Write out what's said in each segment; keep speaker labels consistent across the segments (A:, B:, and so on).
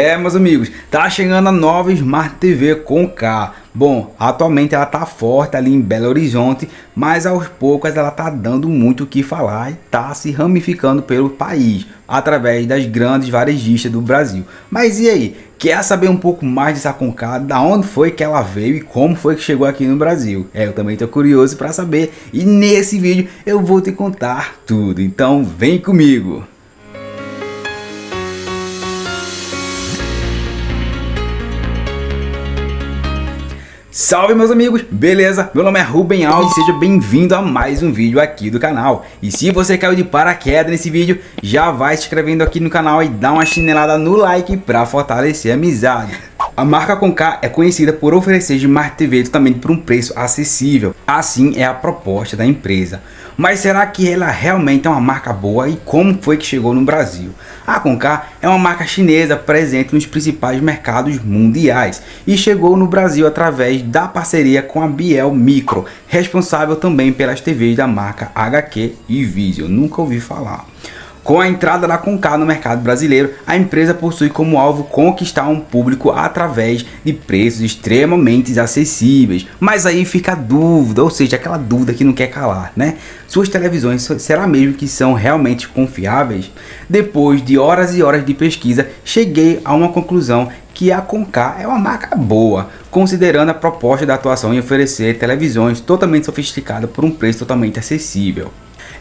A: Meus amigos, tá chegando a nova Smart TV com K. Bom, atualmente ela tá forte ali em Belo Horizonte, mas aos poucos ela tá dando muito o que falar e tá se ramificando pelo país, através das grandes varejistas do Brasil. Mas e aí, quer saber um pouco mais dessa Conká, da onde foi que ela veio e como foi que chegou aqui no Brasil? Eu também tô curioso para saber e nesse vídeo eu vou te contar tudo, então vem comigo! Salve meus amigos, beleza? Meu nome é Ruben Alves e seja bem-vindo a mais um vídeo aqui do canal. E se você caiu de paraquedas nesse vídeo, já vai se inscrevendo aqui no canal e dá uma chinelada no like para fortalecer a amizade. A marca Conká é conhecida por oferecer Smart TV totalmente por um preço acessível. Assim é a proposta da empresa. Mas será que ela realmente é uma marca boa e como foi que chegou no Brasil? A Conká é uma marca chinesa presente nos principais mercados mundiais e chegou no Brasil através da parceria com a Biel Micro, responsável também pelas TVs da marca HQ e Vision. Nunca ouvi falar. Com a entrada da Conká no mercado brasileiro, a empresa possui como alvo conquistar um público através de preços extremamente acessíveis. Mas aí fica a dúvida, ou seja, aquela dúvida que não quer calar, né? Suas televisões, será mesmo que são realmente confiáveis? Depois de horas e horas de pesquisa, cheguei a uma conclusão que a Conká é uma marca boa, considerando a proposta da atuação em oferecer televisões totalmente sofisticadas por um preço totalmente acessível.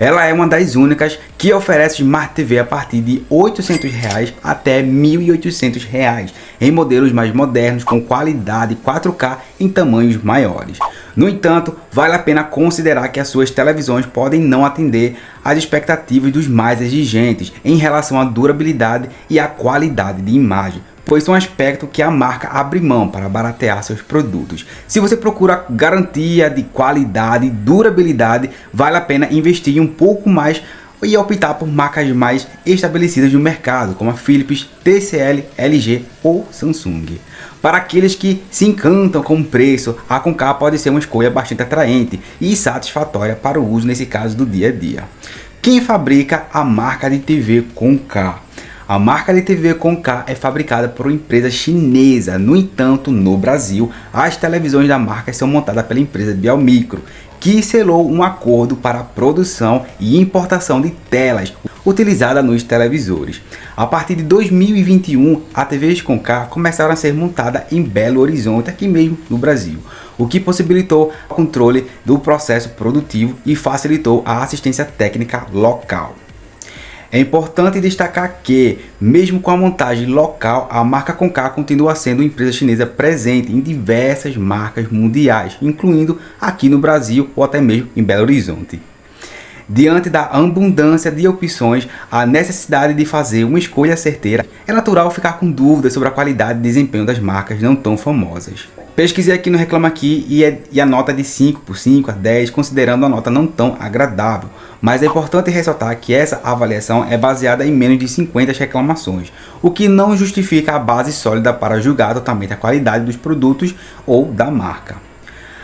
A: Ela é uma das únicas que oferece Smart TV a partir de R$ 800 até R$ 1.800 em modelos mais modernos com qualidade 4K em tamanhos maiores. No entanto, vale a pena considerar que as suas televisões podem não atender às expectativas dos mais exigentes em relação à durabilidade e à qualidade de imagem, pois é um aspecto que a marca abre mão para baratear seus produtos. Se você procura garantia de qualidade e durabilidade, vale a pena investir um pouco mais e optar por marcas mais estabelecidas no mercado, como a Philips, TCL, LG ou Samsung. Para aqueles que se encantam com o preço, a Conká pode ser uma escolha bastante atraente e satisfatória para o uso nesse caso do dia a dia. Quem fabrica a marca de TV Conká? A marca de TV Conká é fabricada por uma empresa chinesa. No entanto, no Brasil, as televisões da marca são montadas pela empresa Biel Micro, que selou um acordo para a produção e importação de telas utilizadas nos televisores. A partir de 2021, as TVs Conká começaram a ser montadas em Belo Horizonte, aqui mesmo no Brasil, o que possibilitou o controle do processo produtivo e facilitou a assistência técnica local. É importante destacar que, mesmo com a montagem local, a marca Conká continua sendo uma empresa chinesa presente em diversas marcas mundiais, incluindo aqui no Brasil ou até mesmo em Belo Horizonte. Diante da abundância de opções, a necessidade de fazer uma escolha certeira, é natural ficar com dúvidas sobre a qualidade e desempenho das marcas não tão famosas. Pesquisei aqui no Reclama Aqui e a nota de 5 por 5 a 10, considerando a nota não tão agradável. Mas é importante ressaltar que essa avaliação é baseada em menos de 50 reclamações, o que não justifica a base sólida para julgar totalmente a qualidade dos produtos ou da marca.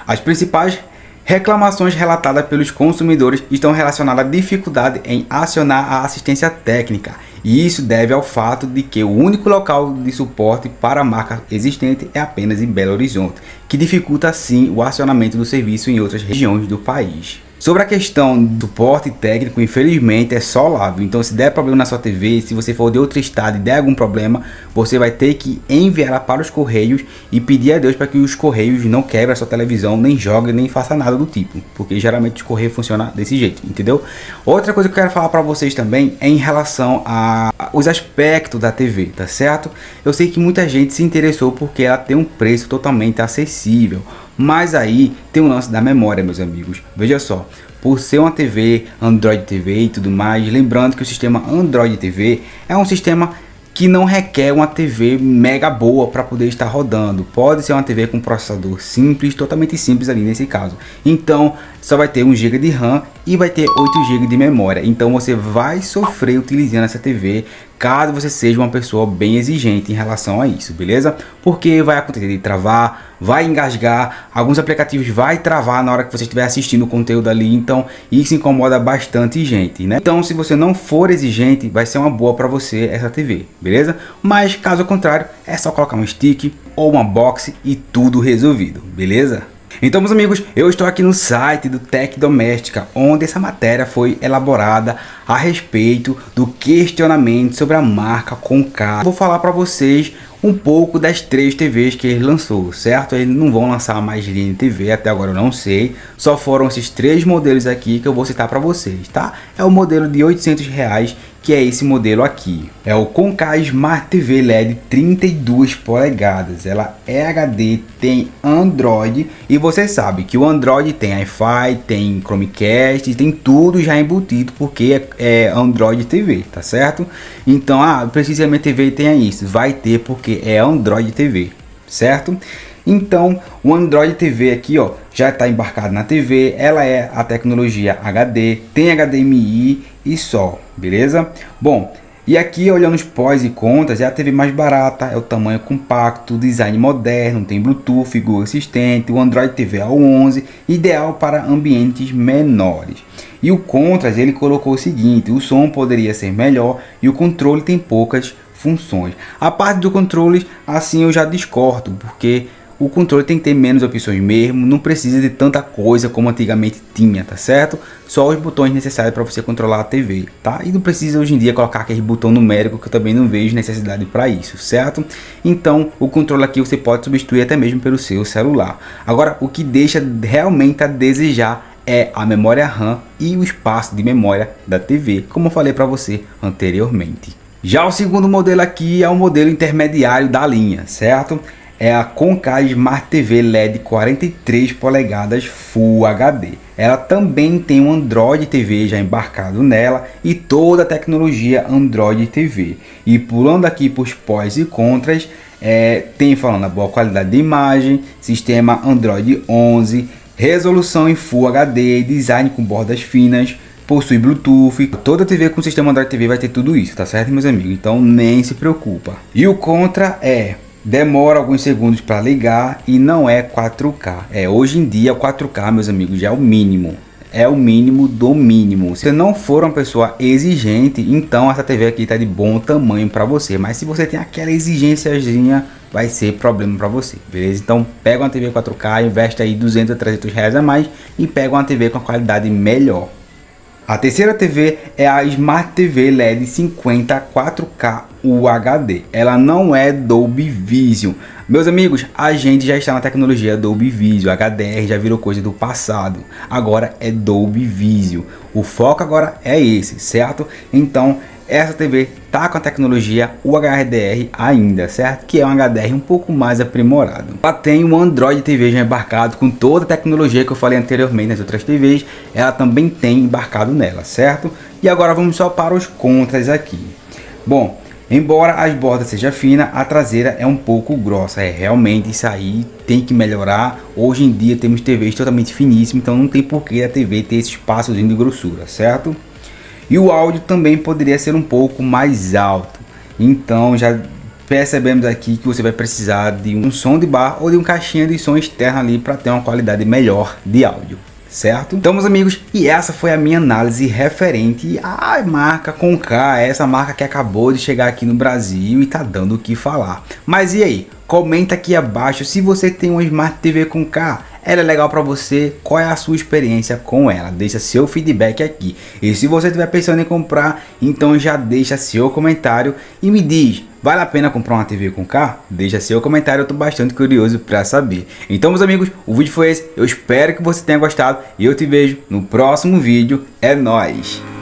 A: As principais reclamações relatadas pelos consumidores estão relacionadas à dificuldade em acionar a assistência técnica, e isso deve ao fato de que o único local de suporte para a marca existente é apenas em Belo Horizonte, que dificulta assim o acionamento do serviço em outras regiões do país. Sobre a questão do suporte técnico, infelizmente é só lá, viu? Então se der problema na sua TV, se você for de outro estado e der algum problema, você vai ter que enviar para os Correios e pedir a Deus para que os Correios não quebrem a sua televisão, nem joguem, nem façam nada do tipo, porque geralmente os Correios funcionam desse jeito, entendeu? Outra coisa que eu quero falar para vocês também é em relação aos aspectos da TV, tá certo? Eu sei que muita gente se interessou porque ela tem um preço totalmente acessível. Mas aí tem o lance da memória, meus amigos. Veja só, por ser uma TV, Android TV e tudo mais, lembrando que o sistema Android TV é um sistema que não requer uma TV mega boa para poder estar rodando. Pode ser uma TV com processador simples, totalmente simples ali nesse caso. Então só vai ter 1 GB de RAM e vai ter 8 GB de memória. Então você vai sofrer utilizando essa TV caso você seja uma pessoa bem exigente em relação a isso, beleza? Porque vai acontecer de travar, vai engasgar, alguns aplicativos vai travar na hora que você estiver assistindo o conteúdo ali, então isso incomoda bastante gente, né? Então, se você não for exigente, vai ser uma boa para você essa TV, beleza? Mas caso contrário, é só colocar um stick ou uma box e tudo resolvido, beleza? Então, meus amigos, eu estou aqui no site do Tec Doméstica, onde essa matéria foi elaborada a respeito do questionamento sobre a marca Concar. Vou falar para vocês um pouco das 3 TVs que ele lançou, certo? Eles não vão lançar mais linha de TV, até agora eu não sei. Só foram esses 3 modelos aqui que eu vou citar para vocês, tá? É o modelo de R$800, que é esse modelo aqui. É o Concar Smart TV LED 32 polegadas. Ela é HD, tem Android, e você sabe que o Android tem Wi-Fi, tem Chromecast, tem tudo já embutido, porque é Android TV, tá certo? Então, precisa minha TV tenha isso. Vai ter, porque é Android TV, certo? Então, o Android TV aqui, ó, já está embarcado na TV. Ela é a tecnologia HD, tem HDMI e só, beleza? Bom, e aqui olhando os pós e contras, é a TV mais barata, é o tamanho compacto, design moderno, tem Bluetooth, Google Assistente, o Android TV é o 11, ideal para ambientes menores. E o contras, ele colocou o seguinte: o som poderia ser melhor e o controle tem poucas funções. A parte do controle, assim, eu já discordo, porque o controle tem que ter menos opções mesmo, não precisa de tanta coisa como antigamente tinha, tá certo? Só os botões necessários para você controlar a TV, tá? E não precisa hoje em dia colocar aquele botão numérico, que eu também não vejo necessidade para isso, certo? Então, o controle aqui você pode substituir até mesmo pelo seu celular. Agora, o que deixa realmente a desejar é a memória RAM e o espaço de memória da TV, como eu falei para você anteriormente. Já o segundo modelo aqui é o modelo intermediário da linha, certo? É a Concar Smart TV LED 43 polegadas Full HD. Ela também tem um Android TV já embarcado nela e toda a tecnologia Android TV. E pulando aqui para os pós e contras, tem falando a boa qualidade de imagem, sistema Android 11, resolução em Full HD, design com bordas finas, possui Bluetooth. Toda TV com sistema Android TV vai ter tudo isso, tá certo, meus amigos? Então nem se preocupa. E o contra demora alguns segundos para ligar e não é 4K. Hoje em dia 4K, meus amigos, já é o mínimo. É o mínimo do mínimo. Se você não for uma pessoa exigente, então essa TV aqui tá de bom tamanho para você. Mas se você tem aquela exigênciazinha, vai ser problema para você, beleza? Então pega uma TV 4K, investe aí 200 a 300 reais a mais e pega uma TV com a qualidade melhor. A terceira TV é a Smart TV LED 50 4K UHD. Ela não é Dolby Vision. Meus amigos, a gente já está na tecnologia Dolby Vision. HDR já virou coisa do passado. Agora é Dolby Vision. O foco agora é esse, certo? Então, essa TV tá com a tecnologia UHDR ainda, certo? Que é um HDR um pouco mais aprimorado. Ela tem um Android TV já embarcado com toda a tecnologia que eu falei anteriormente nas outras TVs. Ela também tem embarcado nela, certo? E agora vamos só para os contras aqui. Bom, embora as bordas sejam finas, a traseira é um pouco grossa. Realmente isso aí tem que melhorar. Hoje em dia temos TVs totalmente finíssimas, então não tem porquê a TV ter esse espaçozinho de grossura, certo? E o áudio também poderia ser um pouco mais alto. Então já percebemos aqui que você vai precisar de um som de bar ou de um caixinha de som externo ali para ter uma qualidade melhor de áudio, certo? Então, meus amigos, e essa foi a minha análise referente à marca Concar, essa marca que acabou de chegar aqui no Brasil e tá dando o que falar. Mas e aí? Comenta aqui abaixo se você tem uma Smart TV Concar. Ela é legal para você? Qual é a sua experiência com ela? Deixa seu feedback aqui. E se você estiver pensando em comprar, então já deixa seu comentário e me diz, vale a pena comprar uma TV Concar? Deixa seu comentário, eu tô bastante curioso para saber. Então, meus amigos, o vídeo foi esse. Eu espero que você tenha gostado e eu te vejo no próximo vídeo. É nóis!